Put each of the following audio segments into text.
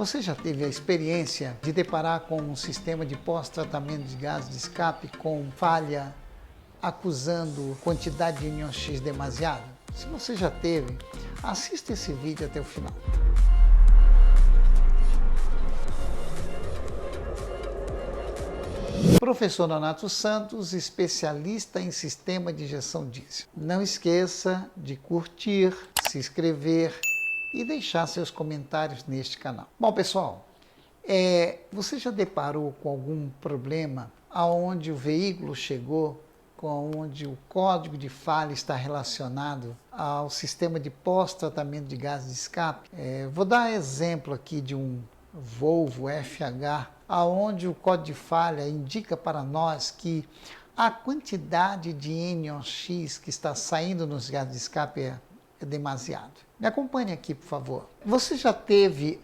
Você já teve a experiência de deparar com um sistema de pós-tratamento de gás de escape com falha, acusando quantidade de íon X demasiada? Se você já teve, assista esse vídeo até o final. Professor Nonato Santos, especialista em sistema de injeção diesel. Não esqueça de curtir, se inscrever e deixar seus comentários neste canal. Bom, pessoal, você já deparou com algum problema aonde o veículo chegou, onde o código de falha está relacionado ao sistema de pós-tratamento de gás de escape? Vou dar exemplo aqui de um Volvo FH, aonde o código de falha indica para nós que a quantidade de íon X que está saindo nos gases de escape é demasiado. Me acompanhe aqui, por favor. Você já teve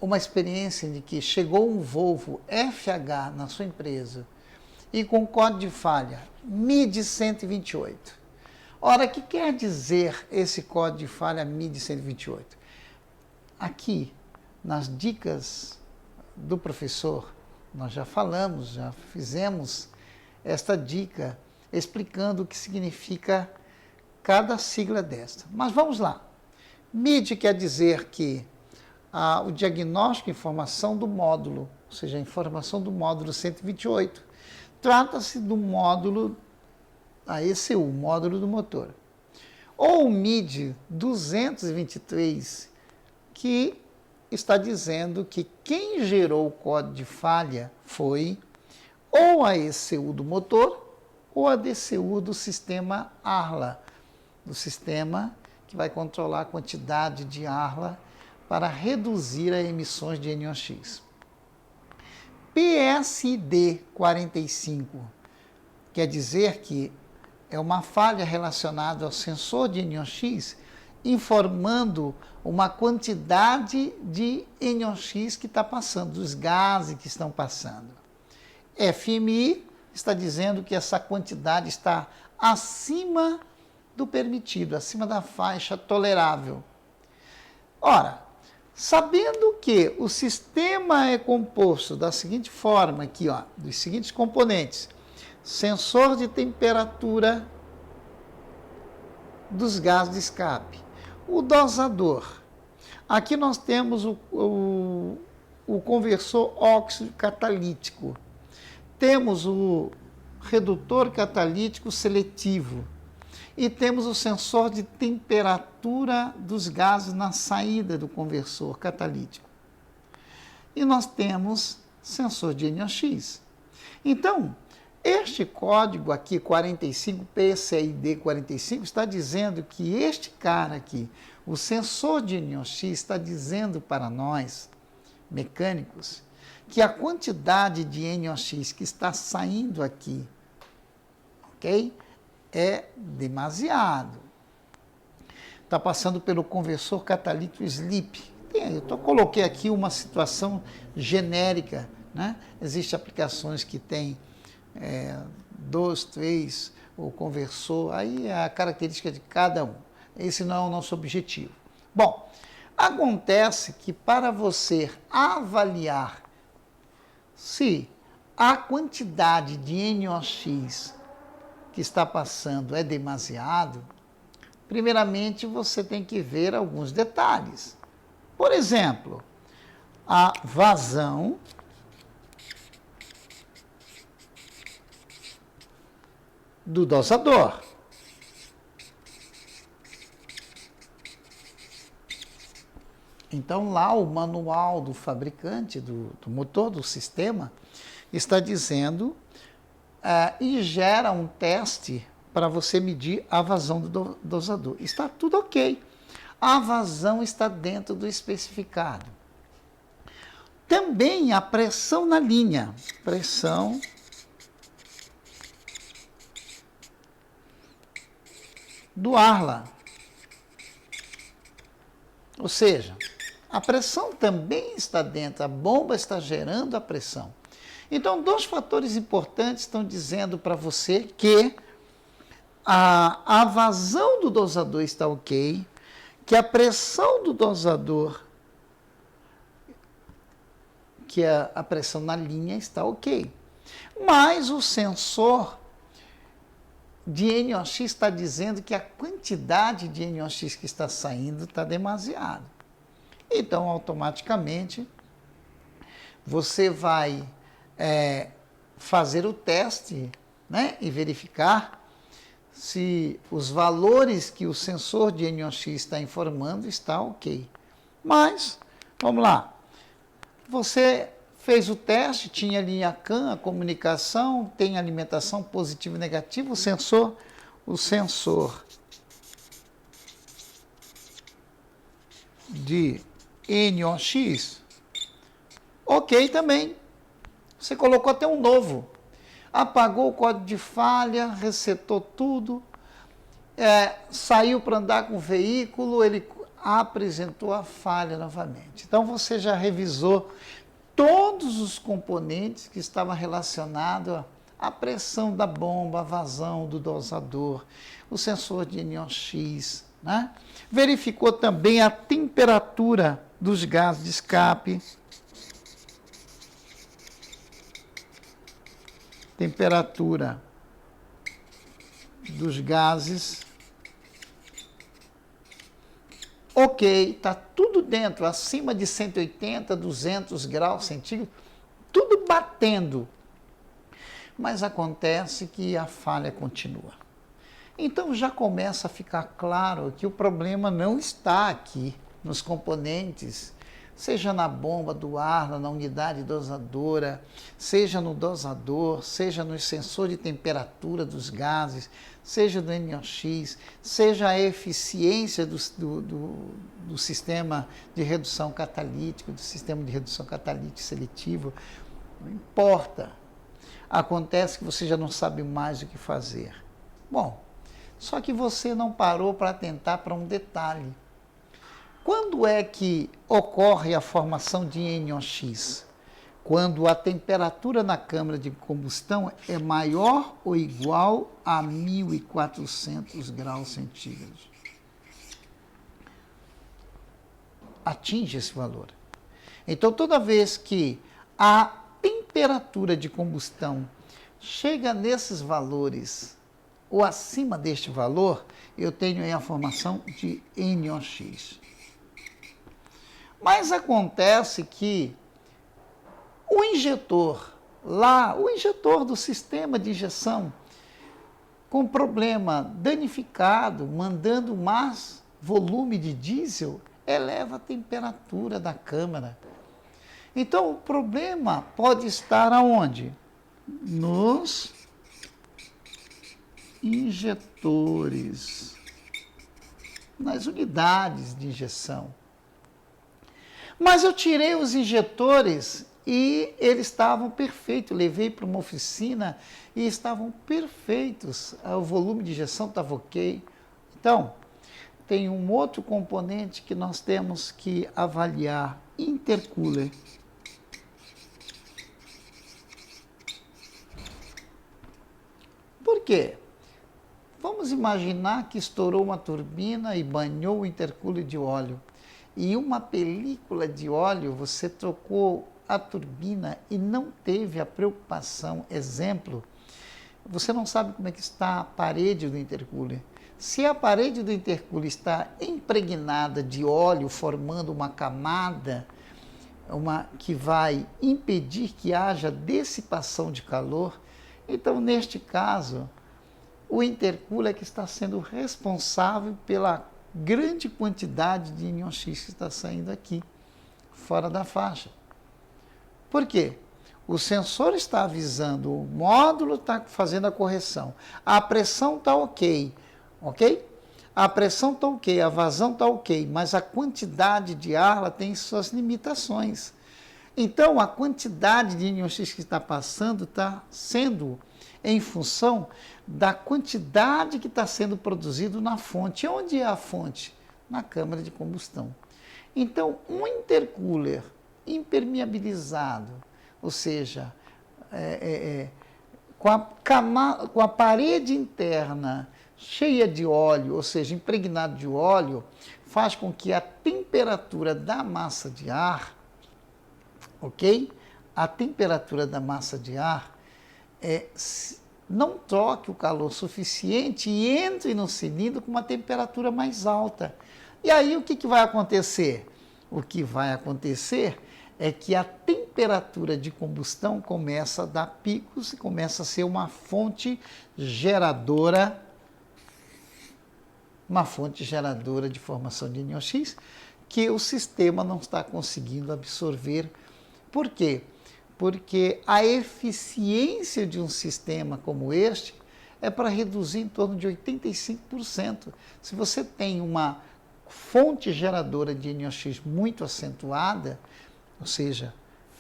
uma experiência de que chegou um Volvo FH na sua empresa e com código de falha MID 128? Ora, o que quer dizer esse código de falha MID 128? Aqui, nas dicas do professor, nós já falamos, já fizemos esta dica explicando o que significa cada sigla desta. Mas vamos lá. MID quer dizer que o diagnóstico e informação do módulo, ou seja, a informação do módulo 128, trata-se do módulo, a ECU, módulo do motor. Ou o MID 223, que está dizendo que quem gerou o código de falha foi ou a ECU do motor ou a DCU do sistema ARLA, do sistema que vai controlar a quantidade de ARLA para reduzir as emissões de íon X. PSD 45 quer dizer que é uma falha relacionada ao sensor de íon X, informando uma quantidade de íon X que está passando, dos gases que estão passando. FMI está dizendo que essa quantidade está acima do permitido, acima da faixa tolerável. Ora, sabendo que o sistema é composto da seguinte forma aqui, ó, dos seguintes componentes: sensor de temperatura dos gases de escape, o dosador. Aqui nós temos o conversor óxido catalítico. Temos o redutor catalítico seletivo. E temos o sensor de temperatura dos gases na saída do conversor catalítico. E nós temos sensor de íon X. Então, este código aqui, 45, PCID 45, está dizendo que este cara aqui, o sensor de íon X, está dizendo para nós, mecânicos, que a quantidade de íon X que está saindo aqui, ok? É demasiado. Está passando pelo conversor catalítico SLIP. Eu coloquei aqui uma situação genérica, né? Existem aplicações que têm 2, 3, o conversor, aí é a característica de cada um. Esse não é o nosso objetivo. Bom, acontece que para você avaliar se a quantidade de íon X que está passando é demasiado, primeiramente você tem que ver alguns detalhes. Por exemplo, a vazão do dosador. Então, lá o manual do fabricante do motor, do sistema, está dizendo e gera um teste para você medir a vazão do dosador. Está tudo ok. A vazão está dentro do especificado. Também a pressão na linha. Pressão do ARLA. Ou seja, a pressão também está dentro, a bomba está gerando a pressão. Então, dois fatores importantes estão dizendo para você que a vazão do dosador está ok, que a pressão do dosador que a pressão na linha está ok. Mas o sensor de NOx está dizendo que a quantidade de NOx que está saindo está demasiada. Então, automaticamente, você vai fazer o teste, né, e verificar se os valores que o sensor de NOx está informando está ok. Mas, vamos lá, você fez o teste, tinha linha CAN, a comunicação, tem alimentação positiva e negativa, o sensor de NOx, ok também. Você colocou até um novo. Apagou o código de falha, resetou tudo, saiu para andar com o veículo, ele apresentou a falha novamente. Então você já revisou todos os componentes que estavam relacionados à pressão da bomba, a vazão do dosador, o sensor de NOx, né? Verificou também a temperatura dos gases de escape, temperatura dos gases, ok, está tudo dentro, acima de 180, 200 graus centígrados, tudo batendo. Mas acontece que a falha continua. Então já começa a ficar claro que o problema não está aqui nos componentes, seja na bomba do ar, na unidade dosadora, seja no dosador, seja no sensor de temperatura dos gases, seja do NOx, seja a eficiência do sistema de redução catalítica, do sistema de redução catalítica seletivo, não importa. Acontece que você já não sabe mais o que fazer. Bom, só que você não parou para atentar para um detalhe. Quando é que ocorre a formação de NOx? Quando a temperatura na câmara de combustão é maior ou igual a 1.400 graus centígrados. Atinge esse valor. Então, toda vez que a temperatura de combustão chega nesses valores ou acima deste valor, eu tenho aí a formação de NOx. Mas acontece que o injetor do sistema de injeção, com problema danificado, mandando mais volume de diesel, eleva a temperatura da câmara. Então, o problema pode estar aonde? Nos injetores, nas unidades de injeção. Mas eu tirei os injetores e eles estavam perfeitos. Levei para uma oficina e estavam perfeitos. O volume de injeção estava ok. Então, tem um outro componente que nós temos que avaliar: intercooler. Por quê? Vamos imaginar que estourou uma turbina e banhou o intercooler de óleo. E uma película de óleo, você trocou a turbina e não teve a preocupação. Exemplo, você não sabe como é que está a parede do intercooler. Se a parede do intercooler está impregnada de óleo, formando uma camada que vai impedir que haja dissipação de calor, então, neste caso, o intercooler é que está sendo responsável pela grande quantidade de NOx que está saindo aqui, fora da faixa. Por quê? O sensor está avisando, o módulo está fazendo a correção, a pressão está ok? A pressão está ok, a vazão está ok, mas a quantidade de ar ela tem suas limitações. Então, a quantidade de NOx que está passando está sendo em função da quantidade que está sendo produzido na fonte. Onde é a fonte? Na câmara de combustão. Então, um intercooler impermeabilizado, ou seja, com a parede interna cheia de óleo, ou seja, impregnado de óleo, faz com que a temperatura da massa de ar, ok? a temperatura da massa de ar, não troque o calor suficiente e entre no cilindro com uma temperatura mais alta. E aí o que vai acontecer? O que vai acontecer é que a temperatura de combustão começa a dar picos e começa a ser uma fonte geradora de formação de NOx que o sistema não está conseguindo absorver. Por quê? Porque a eficiência de um sistema como este é para reduzir em torno de 85%. Se você tem uma fonte geradora de NOx muito acentuada, ou seja,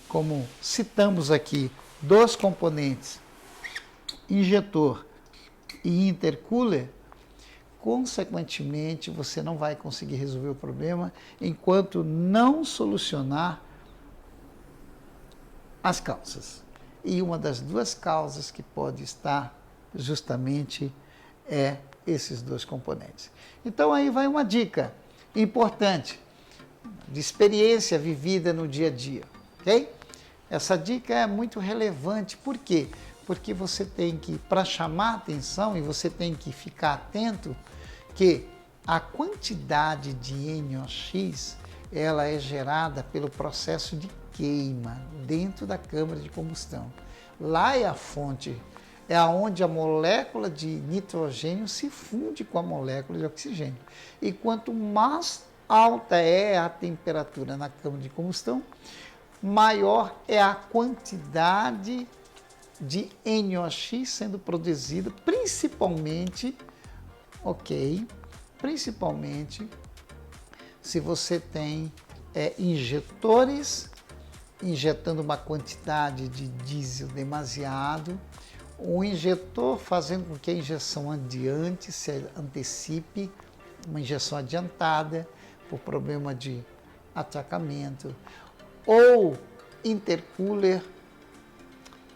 como citamos aqui, dois componentes, injetor e intercooler, consequentemente você não vai conseguir resolver o problema enquanto não solucionar as causas. E uma das duas causas que pode estar justamente esses dois componentes. Então aí vai uma dica importante de experiência vivida no dia a dia, ok? Essa dica é muito relevante, por quê? Porque você tem que, para chamar atenção, e você tem que ficar atento que a quantidade de NOx, ela é gerada pelo processo de queima dentro da câmara de combustão. Lá é a fonte, é onde a molécula de nitrogênio se funde com a molécula de oxigênio. E quanto mais alta é a temperatura na câmara de combustão, maior é a quantidade de NOx sendo produzida, principalmente se você tem injetores injetando uma quantidade de diesel demasiado, o injetor fazendo com que a injeção adiante se antecipe, uma injeção adiantada por problema de atracamento, ou intercooler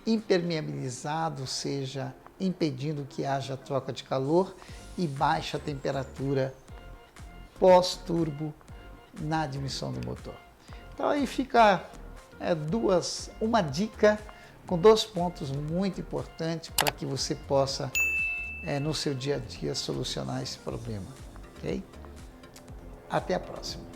impermeabilizado, ou seja, impedindo que haja troca de calor e baixa temperatura pós-turbo na admissão do motor. Então aí fica uma dica com 2 pontos muito importantes para que você possa, no seu dia a dia, solucionar esse problema. Ok? Até a próxima.